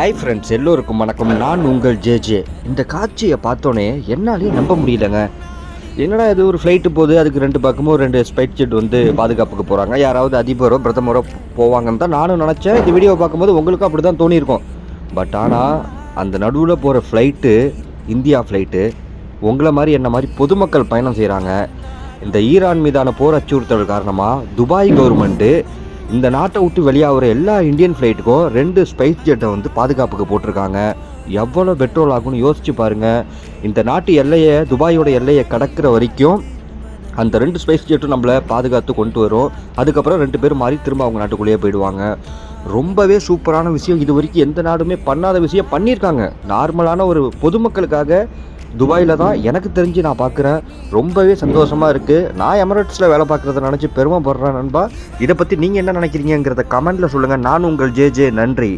Hi friends, எல்லோருக்கும் வணக்கம். நான் உங்கள் ஜேஜே. இந்த காட்சியை பார்த்தோன்னே என்னாலே நம்ப முடியலங்க. என்னடா இது, ஒரு ஃப்ளைட்டு போகுது, அதுக்கு ரெண்டு பக்கமும் ரெண்டு ஸ்பைட் ஜெட் வந்து பாதுகாப்புக்கு போகிறாங்க. யாராவது அதிபரோ பிரதமரோ போவாங்கன்னு தான் நானும் நினச்சேன். இந்த வீடியோ பார்க்கும்போது உங்களுக்கும் அப்படி தான் தோணியிருக்கும். பட் ஆனால் அந்த நடுவில் போகிற ஃப்ளைட்டு இந்தியா ஃப்ளைட்டு. உங்களை மாதிரி என்ன மாதிரி பொதுமக்கள் பயணம் செய்கிறாங்க. இந்த ஈரான் மீதான போர் அச்சுறுத்தல் காரணமாக துபாய் கவர்மெண்ட்டு இந்த நாட்டை விட்டு வெளியாகிற எல்லா இந்தியன் ஃப்ளைட்டுக்கும் 2 ஸ்பைஸ் ஜெட்டை வந்து பாதுகாப்புக்கு போட்டிருக்காங்க. எவ்வளோ பெட்ரோல் ஆகும்னு யோசிச்சு பாருங்கள். இந்த நாட்டு எல்லையை, துபாயோட எல்லையை கடக்கிற வரைக்கும் அந்த 2 ஸ்பைஸ் ஜெட்டும் நம்மளை பாதுகாத்து கொண்டு வரும். அதுக்கப்புறம் 2 பேர் மாறி திரும்ப அவங்க நாட்டுக்குள்ளேயே போயிடுவாங்க. ரொம்பவே சூப்பரான விஷயம். இது வரைக்கும் எந்த நாடுமே பண்ணாத விஷயம் பண்ணியிருக்காங்க. நார்மலான ஒரு பொதுமக்களுக்காக துபாயில் தான் எனக்கு தெரிஞ்சு நான் பார்க்குறேன். ரொம்பவே சந்தோஷமாக இருக்குது. நான் எமிரேட்ஸில் வேலை பார்க்குறத நினச்சி பெருமைப்படுறேன் நண்பா. இதை பற்றி நீங்கள் என்ன நினைக்கிறீங்கிறத கமெண்ட்டில் சொல்லுங்கள். நான் உங்கள் ஜேஜே. நன்றி.